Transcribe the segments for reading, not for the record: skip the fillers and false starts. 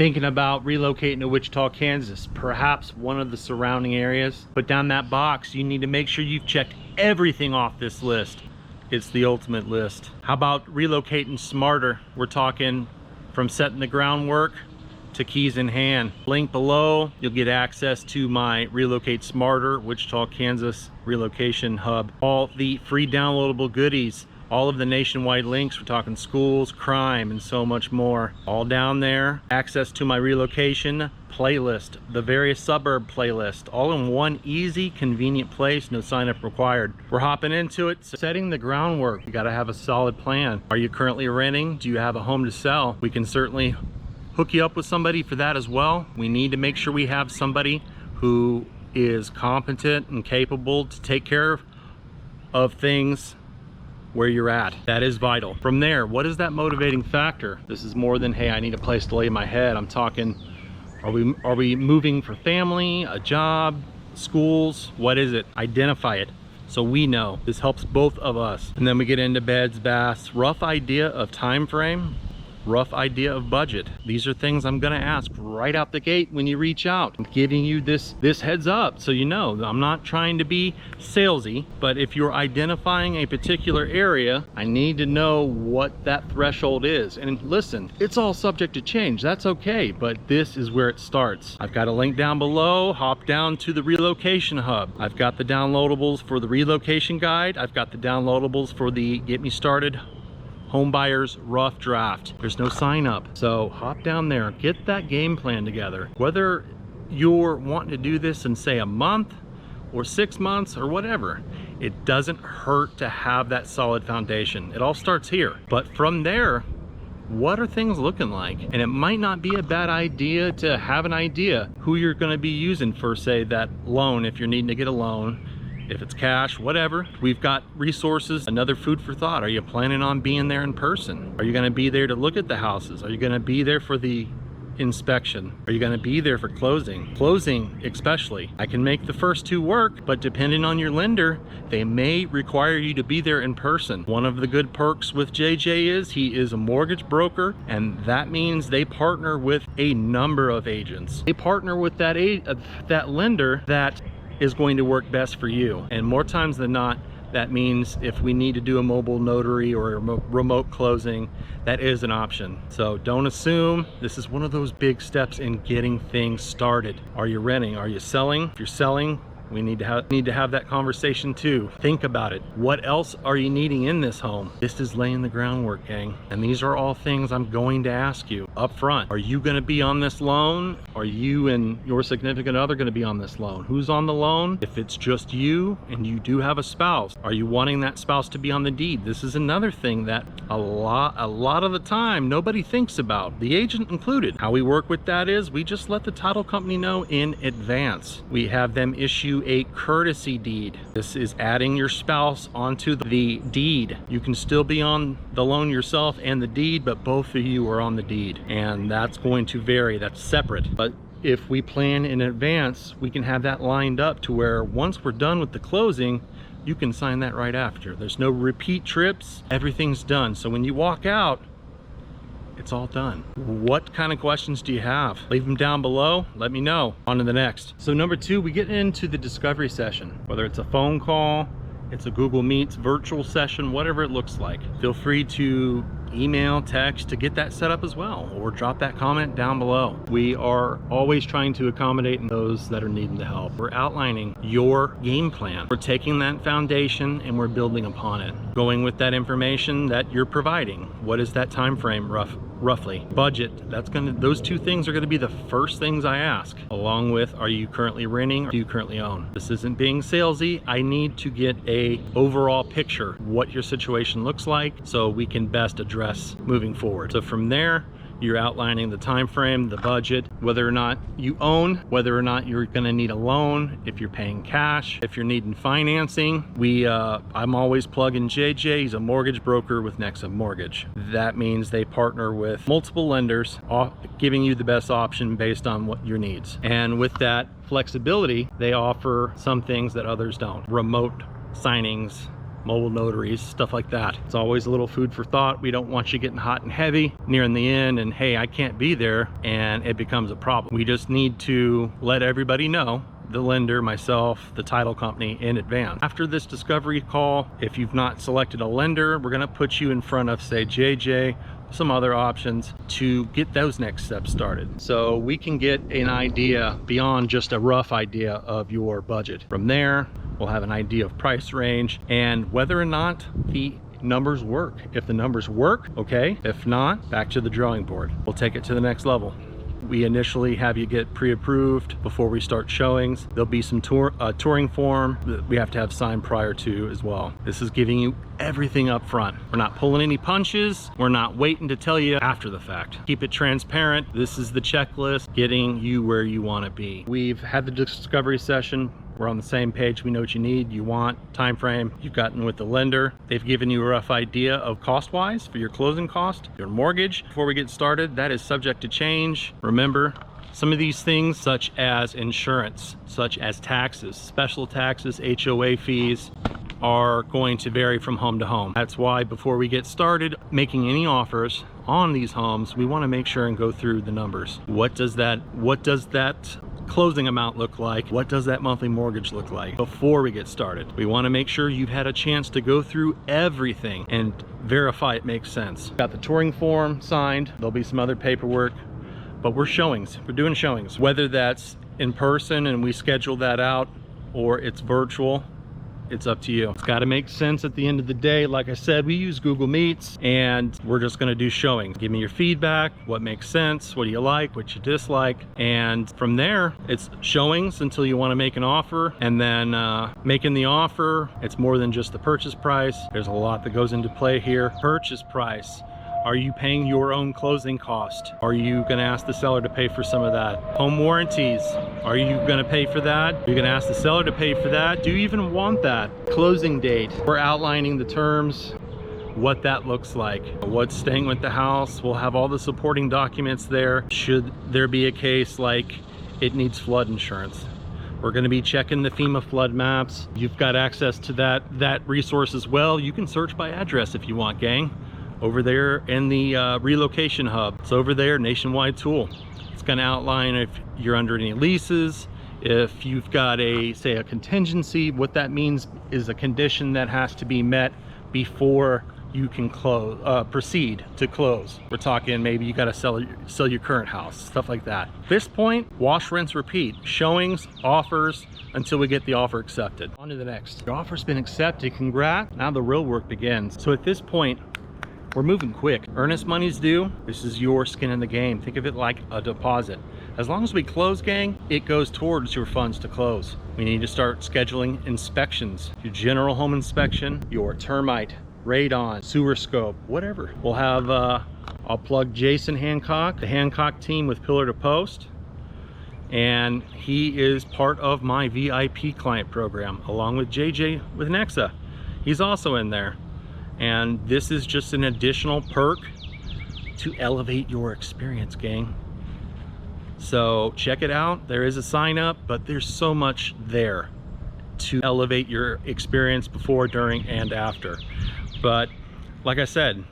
thinking about relocating to Wichita, Kansas, perhaps one of the surrounding areas, put down that box. You need to make sure you've checked everything off this list. It's the ultimate list. How about relocating smarter? We're talking from setting the groundwork to keys in hand. Link below, you'll get access to my Relocate Smarter Wichita, Kansas Relocation Hub. All the free downloadable goodies, all of the nationwide links. We're talking schools, crime, and so much more. All down there. Access to my relocation playlist, the various suburb playlist, all in one easy, convenient place. No sign up required. We're hopping into it. Setting the groundwork. You got to have a solid plan. Are you currently renting? Do you have a home to sell? We can certainly hook you up with somebody for that as well. We need to make sure we have somebody who is competent and capable to take care of things where you're at. That is vital. From there, what is that motivating factor? This is more than, hey, I need a place to lay my head. I'm talking, are we moving for family, a job, schools? What is it? Identify it so we know. This helps both of us. And then we get into beds, baths, rough idea of time frame, rough idea of budget. These are things I'm gonna ask right out the gate when you reach out. I'm giving you this heads up so you know. I'm not trying to be salesy, but if you're identifying a particular area, I need to know what that threshold is. And listen, it's all subject to change. That's okay, but this is where it starts. I've got a link down below. Hop down to the Relocation Hub. I've got the downloadables for the relocation guide. I've got the downloadables for the Get Me Started Home Buyers Rough Draft. There's no sign up. So hop down there, get that game plan together. Whether you're wanting to do this in say a month or 6 months or whatever, it doesn't hurt to have that solid foundation. It all starts here. But from there, what are things looking like? And it might not be a bad idea to have an idea who you're gonna be using for say that loan if you're needing to get a loan. If it's cash, whatever, we've got resources. Another food for thought. Are you planning on being there in person? Are you gonna be there to look at the houses? Are you gonna be there for the inspection? Are you gonna be there for closing? Closing especially. I can make the first two work, but depending on your lender, they may require you to be there in person. One of the good perks with JJ is he is a mortgage broker, and that means they partner with a number of agents. They partner with that lender that is going to work best for you. And more times than not, that means if we need to do a mobile notary or a remote closing, that is an option. So don't assume. This is one of those big steps in getting things started. Are you renting? Are you selling? If you're selling, we need to have that conversation too. Think about it. What else are you needing in this home? This is laying the groundwork, gang. And these are all things I'm going to ask you up front. Are you gonna be on this loan? Are you and your significant other gonna be on this loan? Who's on the loan? If it's just you and you do have a spouse, are you wanting that spouse to be on the deed? This is another thing that a lot of the time nobody thinks about, the agent included. How we work with that is we just let the title company know in advance. We have them issue a courtesy deed. This is adding your spouse onto the deed. You can still be on the loan yourself and the deed, but both of you are on the deed, and that's going to vary. That's separate. But if we plan in advance, we can have that lined up to where once we're done with the closing, you can sign that right after. There's no repeat trips. Everything's done. So when you walk out, it's all done. What kind of questions do you have? Leave them down below. Let me know. On to the next. So number 2, we get into the discovery session. Whether it's a phone call, it's a Google Meets virtual session, whatever it looks like. Feel free to email, text to get that set up as well, or drop that comment down below. We are always trying to accommodate those that are needing the help. We're outlining your game plan. We're taking that foundation and we're building upon it. Going with that information that you're providing. What is that time frame roughly? Budget. Those two things are gonna be the first things I ask, along with, are you currently renting or do you currently own? This isn't being salesy. I need to get a overall picture what your situation looks like so we can best address moving forward. So from there, you're outlining the time frame, the budget, whether or not you own, whether or not you're gonna need a loan, if you're paying cash, if you're needing financing. I'm always plugging JJ. He's a mortgage broker with Nexa Mortgage. That means they partner with multiple lenders, giving you the best option based on what your needs. And with that flexibility, they offer some things that others don't. Remote signings, mobile notaries, stuff like that. It's always a little food for thought. We don't want you getting hot and heavy nearing the end and hey, I can't be there, and it becomes a problem. We just need to let everybody know, the lender, myself, the title company, in advance. After this discovery call, if you've not selected a lender, we're gonna put you in front of, say, JJ, some other options to get those next steps started. So we can get an idea beyond just a rough idea of your budget. From there, we'll have an idea of price range and whether or not the numbers work. If the numbers work, okay. If not, back to the drawing board. We'll take it to the next level. We initially have you get pre-approved before we start showings. There'll be some touring form that we have to have signed prior to as well. This is giving you everything up front. We're not pulling any punches. We're not waiting to tell you after the fact. Keep it transparent. This is the checklist, getting you where you want to be. We've had the discovery session. We're on the same page. We know what you need, you want, time frame. You've gotten with the lender. They've given you a rough idea of cost-wise for your closing cost, your mortgage. Before we get started, that is subject to change. Remember, some of these things, such as insurance, such as taxes, special taxes, HOA fees, are going to vary from home to home. That's why before we get started making any offers on these homes, we want to make sure and go through the numbers. What does that closing amount look like? What does that monthly mortgage look like before we get started? We want to make sure you've had a chance to go through everything and verify it makes sense. Got the touring form signed. There'll be some other paperwork, but we're doing showings, whether that's in person and we schedule that out or it's virtual. It's up to you. It's got to make sense at the end of the day. Like I said, we use Google Meets and we're just going to do showings. Give me your feedback, what makes sense, what do you like, what you dislike, and from there it's showings until you want to make an offer. And then making the offer, it's more than just the purchase price. There's a lot that goes into play here. Purchase price. Are you paying your own closing cost? Are you gonna ask the seller to pay for some of that? Home warranties, are you gonna pay for that? Are you gonna ask the seller to pay for that? Do you even want that? Closing date, we're outlining the terms, what that looks like, what's staying with the house. We'll have all the supporting documents there. Should there be a case like it needs flood insurance, we're going to be checking the FEMA flood maps. You've got access to that resource as well. You can search by address if you want, gang. Over there in the Relocation Hub. It's over there, nationwide tool. It's gonna outline if you're under any leases, if you've got say a contingency. What that means is a condition that has to be met before you can proceed to close. We're talking maybe you gotta sell your current house, stuff like that. At this point, wash, rinse, repeat. Showings, offers, until we get the offer accepted. On to the next. Your offer's been accepted, congrats. Now the real work begins. So at this point, we're moving quick. Earnest money's due. This is your skin in the game. Think of it like a deposit. As long as we close, gang, it goes towards your funds to close. We need to start scheduling inspections. Your general home inspection, your termite, radon, sewer scope, whatever. We'll have, I'll plug Jason Hancock, the Hancock team with Pillar to Post. And he is part of my VIP client program, along with JJ with Nexa. He's also in there. And this is just an additional perk to elevate your experience, gang. So check it out. There is a sign up, but there's so much there to elevate your experience before, during, and after. But like I said,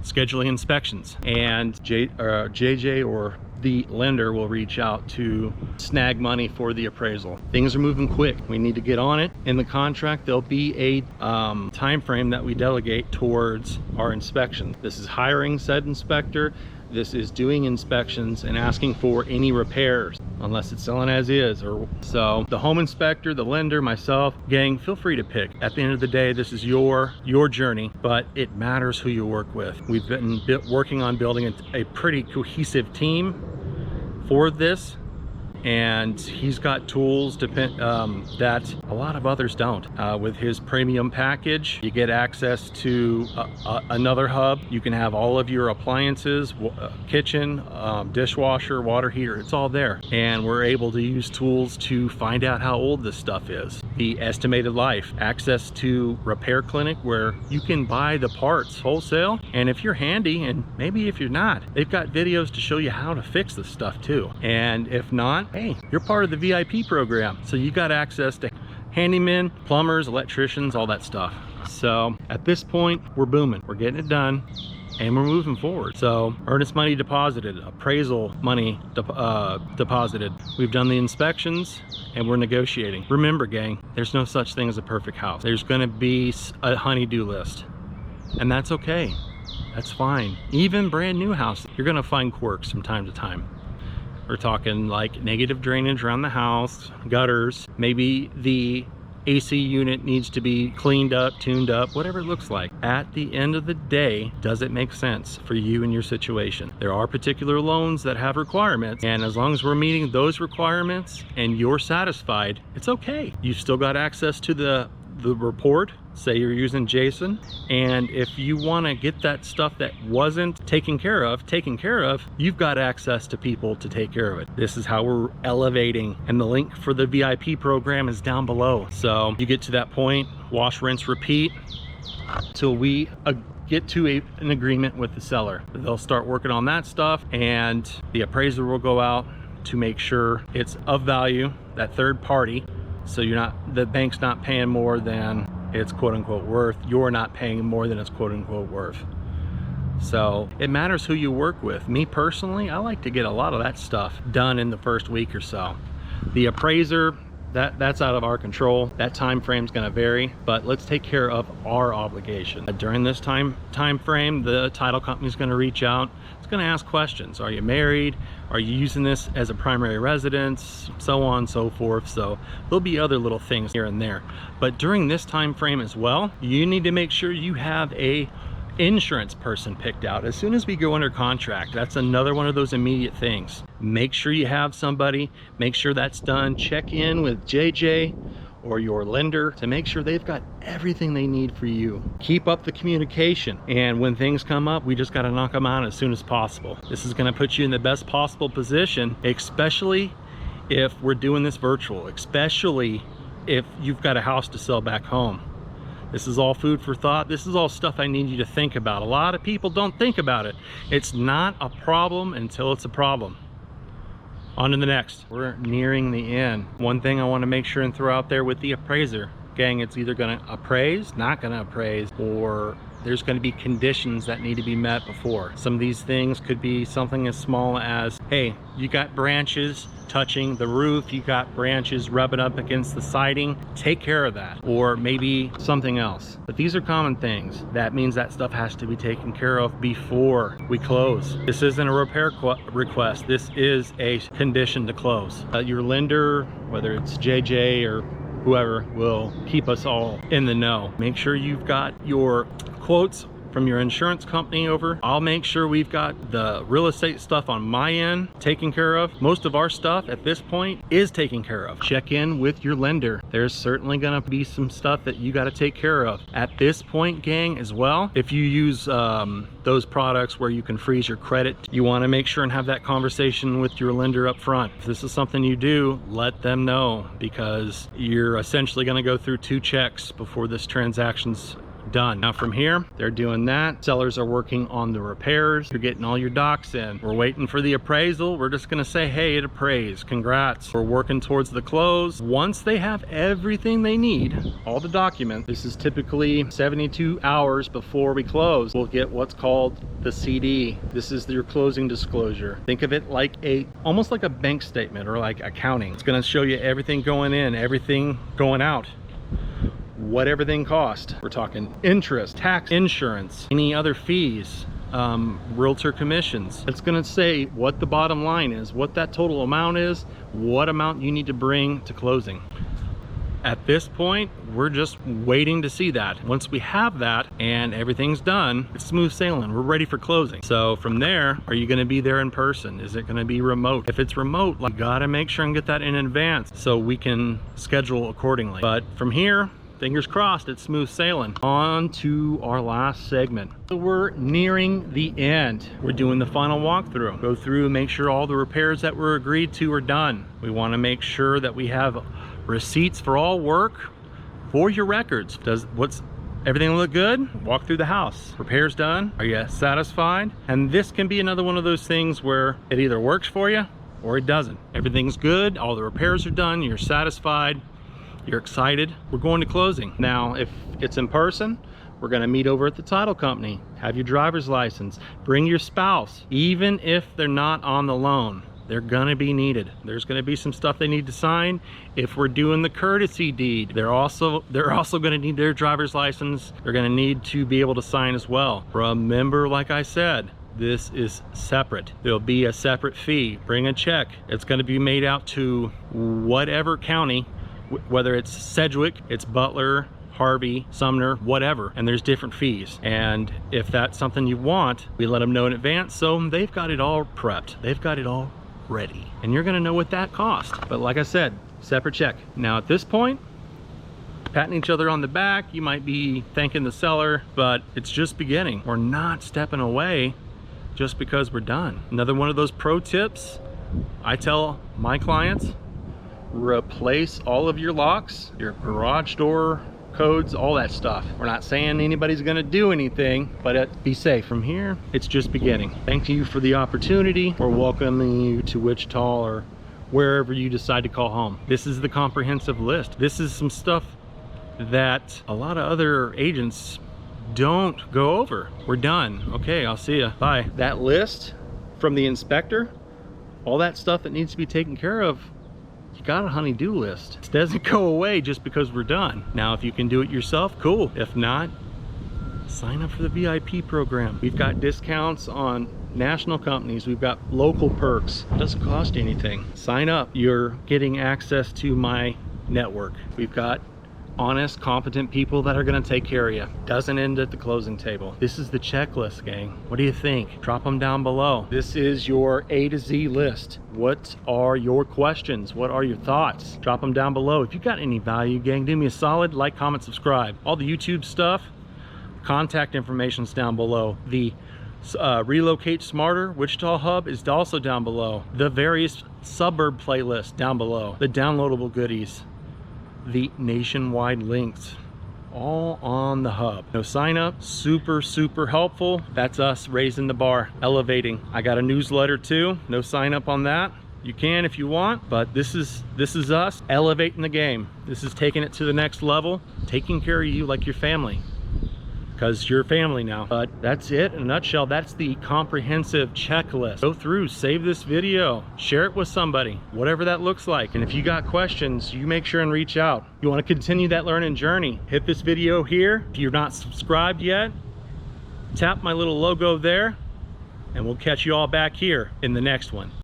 scheduling inspections, and JJ or the lender will reach out to snag money for the appraisal. Things are moving quick. We need to get on it. In the contract, there'll be a time frame that we delegate towards our inspection. This is hiring said inspector. This is doing inspections and asking for any repairs, unless it's selling as is. Or so the home inspector, the lender, myself, gang, feel free to pick. At the end of the day, this is your journey, but it matters who you work with. We've been working on building a pretty cohesive team for this, and he's got tools that a lot of others don't. With his premium package, you get access to another hub. You can have all of your appliances, kitchen, dishwasher, water heater, it's all there. And we're able to use tools to find out how old this stuff is. The estimated life, access to repair clinic where you can buy the parts wholesale. And if you're handy, and maybe if you're not, they've got videos to show you how to fix this stuff too. And if not, hey, you're part of the VIP program, so you got access to handymen, plumbers, electricians, all that stuff. So at this point, we're booming. We're getting it done and we're moving forward. So earnest money deposited, appraisal money deposited. We've done the inspections and we're negotiating. Remember, gang, there's no such thing as a perfect house. There's gonna be a honey-do list, and that's okay. That's fine. Even brand new houses, you're gonna find quirks from time to time. We're talking like negative drainage around the house, gutters, maybe the AC unit needs to be cleaned up, tuned up, whatever it looks like. At the end of the day, does it make sense for you and your situation? There are particular loans that have requirements, and as long as we're meeting those requirements and you're satisfied, it's okay. You've still got access to the report. Say you're using Jason, and if you want to get that stuff that wasn't taken care of, you've got access to people to take care of it. This is how we're elevating, and the link for the VIP program is down below. So you get to that point, wash, rinse, repeat, till we get to an agreement with the seller. They'll start working on that stuff, and the appraiser will go out to make sure it's of value, that third party, so the bank's not paying more than it's quote-unquote worth. You're not paying more than it's quote-unquote worth. So it matters who you work with. Me personally, I like to get a lot of that stuff done in the first week or so. The appraiser, that's out of our control. That time frame's gonna vary, but let's take care of our obligation. During this time frame, the title company's gonna reach out. It's gonna ask questions. Are you married? Are you using this as a primary residence? So on and so forth. So there'll be other little things here and there. But during this time frame as well, you need to make sure you have a insurance person picked out. As soon as we go under contract, that's another one of those immediate things. Make sure you have somebody, make sure that's done. Check in with JJ or your lender to make sure they've got everything they need for you. Keep up the communication, and when things come up, we just got to knock them out as soon as possible. This is going to put you in the best possible position, especially if we're doing this virtual, especially if you've got a house to sell back home. This is all food for thought. This is all stuff I need you to think about. A lot of people don't think about it. It's not a problem until it's a problem. On to the next. We're nearing the end. One thing I want to make sure and throw out there with the appraiser, gang, it's either going to appraise, not going to appraise, or there's going to be conditions that need to be met before. Some of these things could be something as small as, hey, you got branches touching the roof, you got branches rubbing up against the siding, take care of that. Or maybe something else. But these are common things. That means that stuff has to be taken care of before we close. This isn't a repair request. This is a condition to close. Your lender, whether it's JJ or whoever, will keep us all in the know. Make sure you've got your quotes from your insurance company over. I'll make sure we've got the real estate stuff on my end taken care of. Most of our stuff at this point is taken care of. Check in with your lender. There's certainly gonna be some stuff that you got to take care of at this point, gang, as well. If you use those products where you can freeze your credit, you want to make sure and have that conversation with your lender up front. If this is something you do, let them know, because you're essentially going to go through 2 checks before this transaction's done. Now from here, they're doing that. Sellers are working on the repairs. You're getting all your docs in. We're waiting for the appraisal. We're just gonna say, hey, it appraised, congrats. We're working towards the close. Once they have everything they need, all the documents, this is typically 72 hours before we close, we'll get what's called the CD. This is your closing disclosure. Think of it like almost like a bank statement or like accounting. It's gonna show you everything going in, everything going out, what everything cost. We're talking interest, tax, insurance, any other fees, realtor commissions. It's gonna say what the bottom line is, what that total amount is, what amount you need to bring to closing. At this point, we're just waiting to see that. Once we have that and everything's done, it's smooth sailing. We're ready for closing. So from there, are you gonna be there in person? Is it gonna be remote? If it's remote, you gotta make sure and get that in advance so we can schedule accordingly. But from here, fingers crossed, it's smooth sailing. On to our last segment. So we're nearing the end. We're doing the final walkthrough. Go through, make sure all the repairs that were agreed to are done. We want to make sure that we have receipts for all work for your records. Everything look good? Walk through the house. Repairs done? Are you satisfied? And this can be another one of those things where it either works for you or it doesn't. Everything's good, all the repairs are done, you're satisfied. You're excited. We're going to closing. Now, if it's in person, we're gonna meet over at the title company. Have your driver's license. Bring your spouse. Even if they're not on the loan, they're gonna be needed. There's gonna be some stuff they need to sign. If we're doing the courtesy deed, they're also gonna need their driver's license. They're gonna need to be able to sign as well. Remember, like I said, this is separate. There'll be a separate fee. Bring a check. It's gonna be made out to whatever county, whether it's Sedgwick, it's Butler, Harvey, Sumner, whatever, and there's different fees. And if that's something you want, we let them know in advance, so they've got it all prepped. They've got it all ready, and you're gonna know what that cost. But like I said, separate check. Now at this point, patting each other on the back, you might be thanking the seller, but it's just beginning. We're not stepping away just because we're done. Another one of those pro tips I tell my clients: replace all of your locks, your garage door codes, all that stuff. We're not saying anybody's gonna do anything, but be safe. From here, it's just beginning. Thank you for the opportunity. We're welcoming you to Wichita or wherever you decide to call home. This is the comprehensive list. This is some stuff that a lot of other agents don't go over. We're done. Okay, I'll see ya. Bye. That list from the inspector, all that stuff that needs to be taken care of, you got a honey-do list. It doesn't go away just because we're done. Now, if you can do it yourself, cool. If not, sign up for the VIP program. We've got discounts on national companies. We've got local perks. It doesn't cost anything. Sign up. You're getting access to my network. We've got honest, competent people that are going to take care of you. Doesn't end at the closing table. This is the checklist, gang. What do you think? Drop them down below. This is your A to Z list. What are your questions? What are your thoughts? Drop them down below. If you got any value, gang, do me a solid, like, comment, subscribe. All the YouTube stuff, contact information's down below. The Relocate Smarter Wichita Hub is also down below. The various suburb playlists down below. The downloadable goodies, the nationwide links, all on the hub. No sign up, super helpful. That's us raising the bar, elevating. I got a newsletter too. No sign up on that. You can if you want, but this is us elevating the game. This is taking it to the next level, taking care of you like your family, because you're family now. But that's it in a nutshell. That's the comprehensive checklist. Go through, save this video, share it with somebody, whatever that looks like. And if you got questions, you make sure and reach out. You want to continue that learning journey, hit this video here. If you're not subscribed yet, tap my little logo there, and we'll catch you all back here in the next one.